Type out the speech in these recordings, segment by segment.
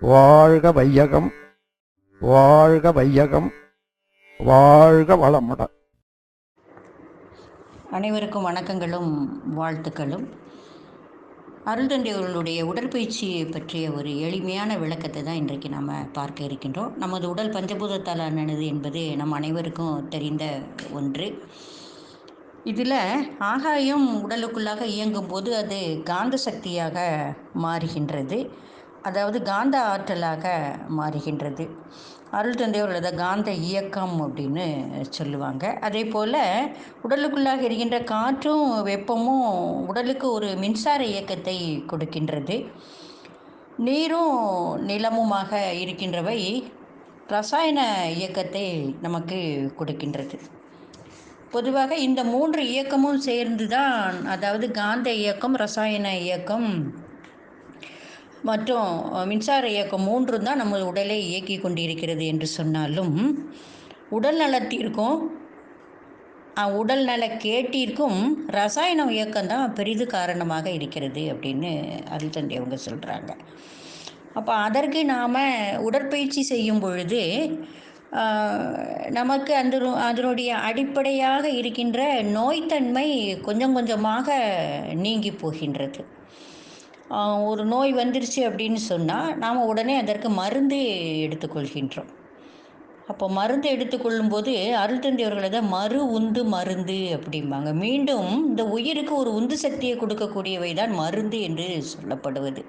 வாழ்க வையகம், வாழ்க வையகம், வாழ்க வளமுடன். அனைவருக்கும் வணக்கங்களும் வாழ்த்துக்களும். அருள்தந்தை அவர்களுடைய உடற்பயிற்சியை பற்றிய ஒரு எளிமையான விளக்கத்தை தான் இன்றைக்கு நாம் பார்க்க இருக்கின்றோம். நமது உடல் பஞ்சபூதத்தால் ஆனது என்பது நம் அனைவருக்கும் தெரிந்த ஒன்று. இதில் ஆகாயம் உடலுக்குள்ளாக இயங்கும் போது அது காந்த சக்தியாக மாறுகின்றது, அதாவது காந்த ஆற்றலாக மாறுகின்றது. அருள் தந்தையோட காந்த இயக்கம் அப்படின்னு சொல்லுவாங்க. அதே போல் உடலுக்குள்ளாக இருக்கின்ற காற்றும் வெப்பமும் உடலுக்கு ஒரு மின்சார இயக்கத்தை கொடுக்கின்றது. நீரும் நிலமுமாக இருக்கின்றவை ரசாயன இயக்கத்தை நமக்கு கொடுக்கின்றது. பொதுவாக இந்த 3 இயக்கமும் சேர்ந்து தான், அதாவது காந்த இயக்கம், ரசாயன இயக்கம் மற்றும் மின்சார இயக்கம் 3 தான் நம்ம உடலை இயக்கி கொண்டிருக்கிறது என்று சொன்னாலும், உடல் நலத்திற்கும் உடல் நல கேட்டிற்கும் ரசாயன இயக்கம் தான் பெரிது காரணமாக இருக்கிறது அப்படின்னு அருள் தந்தை அவங்க சொல்கிறாங்க. அப்போ அதற்கு நாம் உடற்பயிற்சி செய்யும் பொழுது நமக்கு அதனுடைய அடிப்படையாக இருக்கின்ற நோய்த்தன்மை கொஞ்சம் கொஞ்சமாக நீங்கி போகின்றது. ஒரு நோய் வந்துருச்சு அப்படின்னு சொன்னால் நாம் உடனே அதற்கு மருந்து எடுத்துக்கொள்கின்றோம். அப்போ மருந்து எடுத்துக்கொள்ளும் போது அருள் தந்தை அவர்களது மறு உந்து மருந்து அப்படிம்பாங்க. மீண்டும் இந்த உயிருக்கு ஒரு உந்து சக்தியை கொடுக்கக்கூடியவை தான் மருந்து என்று சொல்லப்படுவது.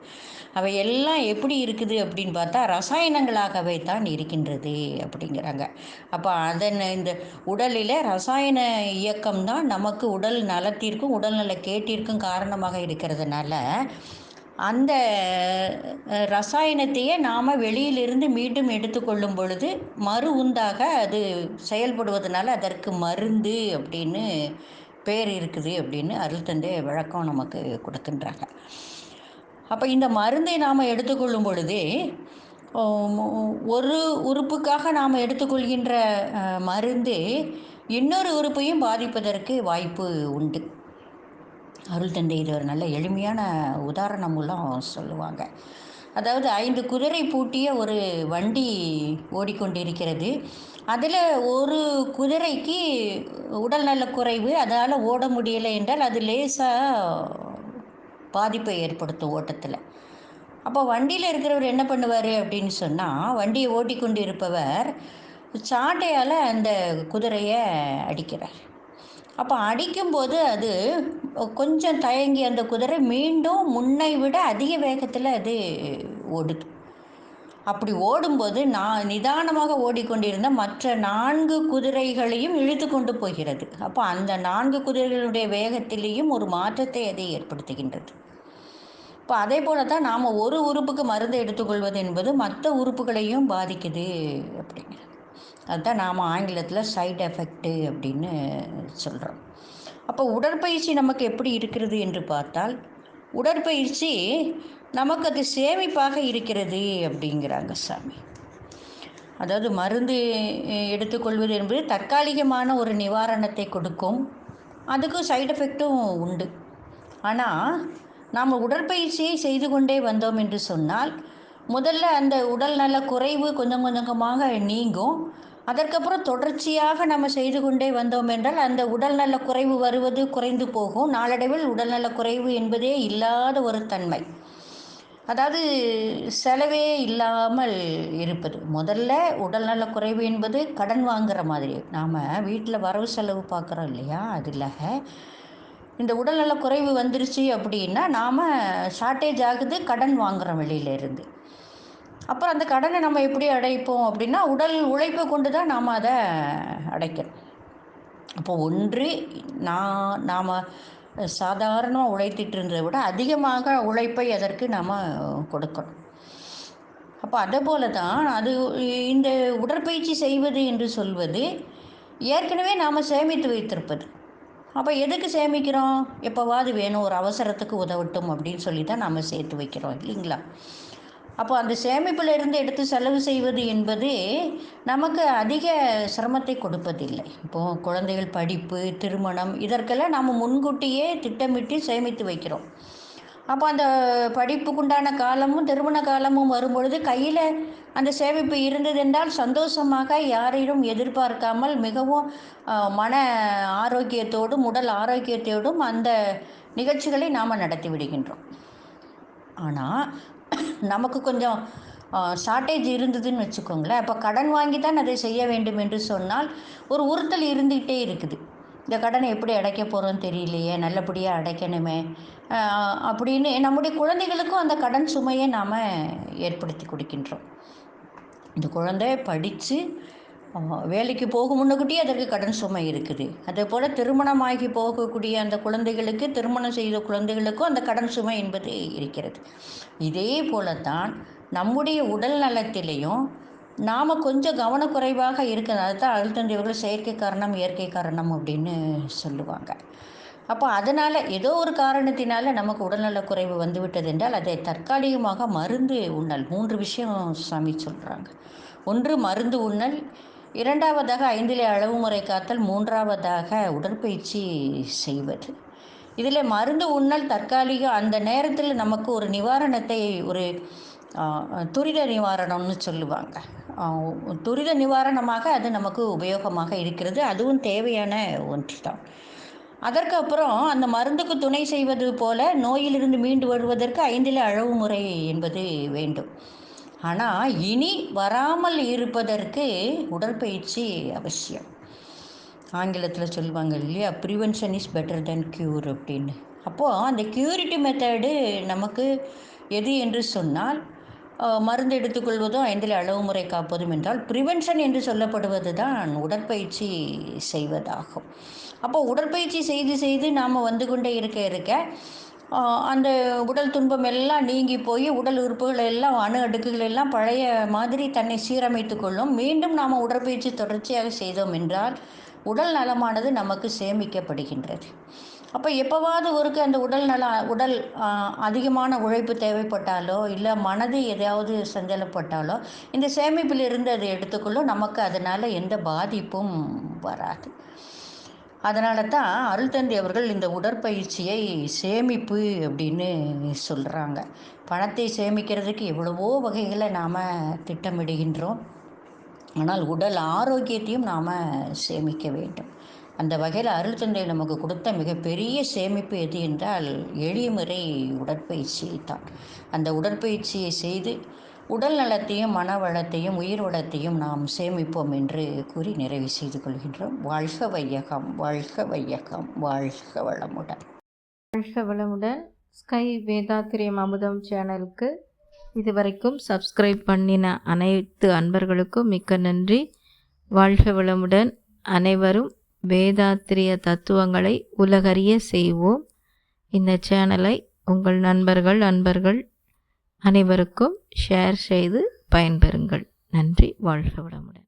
அவை எல்லாம் எப்படி இருக்குது அப்படின்னு பார்த்தா ரசாயனங்களாகவே தான் இருக்கின்றது அப்படிங்கிறாங்க. அப்போ இந்த உடலில் ரசாயன இயக்கம்தான் நமக்கு உடல் நலத்திற்கும் உடல்நல கேட்டிற்கும் காரணமாக இருக்கிறதுனால அந்த ரசாயனத்தையே நாம் வெளியிலிருந்து மீண்டும் எடுத்துக்கொள்ளும் பொழுது மறு உந்தாக அது செயல்படுவதனால அதற்கு மருந்து அப்படின்னு பேர் இருக்குது அப்படின்னு அருள் தந்தை விளக்கம் நமக்கு கொடுக்கின்றாங்க. அப்போ இந்த மருந்தை நாம் எடுத்துக்கொள்ளும் பொழுதே ஒரு உறுப்புக்காக நாம் எடுத்துக்கொள்கின்ற மருந்து இன்னொரு உறுப்பையும் பாதிப்பதற்கு வாய்ப்பு உண்டு. அருள் தந்தை இது ஒரு நல்ல எளிமையான உதாரணம் மூலம் சொல்லுவாங்க. அதாவது 5 குதிரை பூட்டிய ஒரு வண்டி ஓடிக்கொண்டிருக்கிறது. அதில் ஒரு குதிரைக்கு உடல்நல குறைவு, அதால் ஓட முடியலை என்றால் அது லேசாக பாதிப்பை ஏற்படுத்தும் ஓட்டத்தில். அப்போ வண்டியில் இருக்கிறவர் என்ன பண்ணுவார் அப்படின்னு சொன்னால், வண்டியை ஓட்டிக்கொண்டு இருப்பவர் சாட்டையால் அந்த குதிரையை அடிக்கிறார். அப்போ அடிக்கும்போது அது கொஞ்சம் தயங்கி அந்த குதிரை மீண்டும் முன்னை விட அதிக வேகத்தில் அது ஓடுது. அப்படி ஓடும்போது நிதானமாக ஓடிக்கொண்டிருந்த மற்ற 4 குதிரைகளையும் இழுத்து கொண்டு போகிறது. அப்போ அந்த 4 குதிரைகளுடைய வேகத்திலேயும் ஒரு மாற்றத்தை அது ஏற்படுத்துகின்றது. இப்போ அதே போல தான் நாம் ஒரு உறுப்புக்கு மருந்து எடுத்துக்கொள்வது என்பது மற்ற உறுப்புகளையும் பாதிக்குது அப்படிங்கிறது. அதுதான் நாம் ஆங்கிலத்தில் சைடு எஃபெக்ட்டு அப்படின்னு சொல்கிறோம். அப்போ உடற்பயிற்சி நமக்கு எப்படி இருக்கிறது என்று பார்த்தால், உடற்பயிற்சி நமக்கு அது சேமிப்பாக இருக்கிறது அப்படிங்கிறாங்க சாமி. அதாவது மருந்து எடுத்துக்கொள்வது என்பது தற்காலிகமான ஒரு நிவாரணத்தை கொடுக்கும், அதுக்கும் சைடு எஃபெக்டும் உண்டு. ஆனால் நாம் உடற்பயிற்சியை செய்து கொண்டே வந்தோம் என்று சொன்னால், முதல்ல அந்த உடல் நல குறைவு கொஞ்சம் கொஞ்சமாக நீங்கும். அதற்கப்புறம் தொடர்ச்சியாக நம்ம செய்து கொண்டே வந்தோம் என்றால் அந்த உடல்நல குறைவு வருவது குறைந்து போகும். நாளடைவில் உடல்நல குறைவு என்பதே இல்லாத ஒரு தன்மை, அதாவது செலவே இல்லாமல் இருப்பது. முதல்ல உடல்நல குறைவு என்பது கடன் வாங்குற மாதிரி. நாம் வீட்டில் வரவு செலவு பார்க்குறோம் இல்லையா, அதில் இந்த உடல்நல குறைவு வந்துருச்சு அப்படின்னா நாம் ஷார்ட்டேஜ் ஆகுது, கடன் வாங்குகிறோம் வெளியிலேருந்து. அப்புறம் அந்த கடனை நம்ம எப்படி அடைப்போம் அப்படின்னா உடல் உழைப்பை கொண்டு தான் நாம் அதை அடைக்கிறோம். அப்போ ஒன்று நாம் சாதாரணமாக உழைத்திட்டு இருந்ததை விட அதிகமாக உழைப்பை அதற்கு நாம் கொடுக்கணும். அப்போ அதே போல தான் இந்த உடற்பயிற்சி செய்வது என்று சொல்வது ஏற்கனவே நாம் சேமித்து வைத்திருப்பது. அப்போ எதுக்கு சேமிக்கிறோம்? எப்போவாது வேணும், ஒரு அவசரத்துக்கு உதவட்டும் அப்படின்னு சொல்லி தான் நம்ம சேர்த்து வைக்கிறோம் இல்லைங்களா? அப்போ அந்த சேமிப்பில் இருந்து எடுத்து செலவு செய்வது என்பது நமக்கு அதிக சிரமத்தை கொடுப்பதில்லை. இப்போது குழந்தைகள் படிப்பு, திருமணம் இதற்கெல்லாம் நாம் முன்கூட்டியே திட்டமிட்டு சேமித்து வைக்கிறோம். அப்போ அந்த படிப்புக்குண்டான காலமும் திருமண காலமும் வரும்பொழுது கையில் அந்த சேமிப்பு இருந்தது என்றால் சந்தோஷமாக யாரையும் எதிர்பார்க்காமல் மிகவும் மன ஆரோக்கியத்தோடும் உடல் ஆரோக்கியத்தோடும் அந்த நிகழ்ச்சிகளை நாம் நடத்தி விடுகின்றோம். ஆனால் நமக்கு கொஞ்சம் ஷார்ட்டேஜ் இருந்ததுன்னு வச்சுக்கோங்களேன். அப்போ கடன் வாங்கி தான் அதை செய்ய வேண்டும் என்று சொன்னால் ஒரு உறுத்தல் இருந்துகிட்டே இருக்குது. இந்த கடனை எப்படி அடைக்க போகிறோன்னு தெரியலையே, நல்லபடியாக அடைக்கணுமே அப்படின்னு நம்முடைய குழந்தைகளுக்கும் அந்த கடன் சுமையை நாம் ஏற்படுத்தி கொடுக்கின்றோம். இந்த குழந்தை படித்து வேலைக்கு போகும் முன்னக்கூட்டியே அதற்கு கடன் சுமை இருக்குது. அதே போல் திருமணமாகி போகக்கூடிய அந்த குழந்தைகளுக்கு, திருமணம் செய்த குழந்தைகளுக்கும் அந்த கடன் சுமை என்பது இருக்கிறது. இதே போல தான் நம்முடைய உடல் நலத்திலையும் நாம் கொஞ்சம் கவனக்குறைவாக இருக்கிறது. அதுதான் அழுத்தந்தேவர்கள் செயற்கை காரணம் இயற்கை காரணம் அப்படின்னு சொல்லுவாங்க. அப்போ அதனால் ஏதோ ஒரு காரணத்தினால நமக்கு உடல்நலக் குறைவு வந்துவிட்டது என்றால் அதை தற்காலிகமாக மருந்து உண்ணல். 3 விஷயம் சாமி சொல்கிறாங்க. ஒன்று மருந்து உண்ணல், இரண்டாவதாக 5 அளவு முறை காத்தல், மூன்றாவதாக உடற்பயிற்சி செய்வது. இதில் மருந்து உண்ணல் தற்காலிக அந்த நேரத்தில் நமக்கு ஒரு நிவாரணத்தை ஒரு துரித நிவாரணம்னு சொல்லுவாங்க. துரித நிவாரணமாக அது நமக்கு உபயோகமாக இருக்கிறது. அதுவும் தேவையான ஒன்று தான். அதற்கப்புறம் அந்த மருந்துக்கு துணை செய்வது போல நோயிலிருந்து மீண்டு வருவதற்கு 5 அளவு முறை என்பது வேண்டும். ஆனால் இனி வராமல் இருப்பதற்கு உடற்பயிற்சி அவசியம். ஆங்கிலத்தில் சொல்லுவாங்க இல்லையா, prevention is better then cure அப்படின்னு. அப்போது அந்த க்யூரிட்டி மெத்தடு நமக்கு எது என்று சொன்னால் மருந்து எடுத்துக்கொள்வதும் 5 அளவு முறை காப்பதும் என்றால், ப்ரிவென்ஷன் என்று சொல்லப்படுவது தான் உடற்பயிற்சி செய்வதாகும். அப்போ உடற்பயிற்சி செய்து செய்து நாம் வந்து கொண்டே இருக்க அந்த உடல் துன்பம் எல்லாம் நீங்கி போய் உடல் உறுப்புகள் எல்லாம் அணு அடுக்குகள் எல்லாம் பழைய மாதிரி தன்னை சீரமைத்து கொள்ளும். மீண்டும் நாம் உடற்பயிற்சி தொடர்ச்சியாக செய்தோம் என்றால் உடல் நலமானது நமக்கு சேமிக்கப்படுகின்றது. அப்போ எப்போவாவது ஒருக்கு அந்த உடல் அதிகமான உழைப்பு தேவைப்பட்டாலோ இல்லை மனது எதையாவது சஞ்சலப்பட்டாலோ இந்த சேமிப்பில் இருந்து அதை எடுத்துக்கொள்ளும். நமக்கு அதனால் எந்த பாதிப்பும் வராது. அதனால தான் அருள் தந்தை அவர்கள் இந்த உடற்பயிற்சியை சேமிப்பு அப்படின்னு சொல்கிறாங்க. பணத்தை சேமிக்கிறதுக்கு எவ்வளவோ வகைகளை நாம் திட்டமிடுகின்றோம். ஆனால் உடல் ஆரோக்கியத்தையும் நாம் சேமிக்க வேண்டும். அந்த வகையில் அருள் தந்தை நமக்கு கொடுத்த மிகப்பெரிய சேமிப்பு எது என்றால் எளிய முறை உடற்பயிற்சி தான். அந்த உடற்பயிற்சியை செய்து உடல் நலத்தையும் மன வளத்தையும் உயிர் வளத்தையும் நாம் சேமிப்போம் என்று கூறி நிறைவு செய்து கொள்கின்றோம். வாழ்க வையகம், வாழ்க வையகம், வாழ்க வளமுடன். வாழ்க வளமுடன். ஸ்கை வேதாத்திரியம் அமுதம் சேனலுக்கு இதுவரைக்கும் சப்ஸ்கிரைப் பண்ணின அனைத்து அன்பர்களுக்கும் மிக்க நன்றி. வாழ்க வளமுடன். அனைவரும் வேதாத்திரிய தத்துவங்களை உலகறிய செய்வோம். இந்த சேனலை உங்கள் நண்பர்கள் அனைவருக்கும் ஷேர் செய்து பயன்பெறுங்கள். நன்றி. வாழ்க வளமுடன்.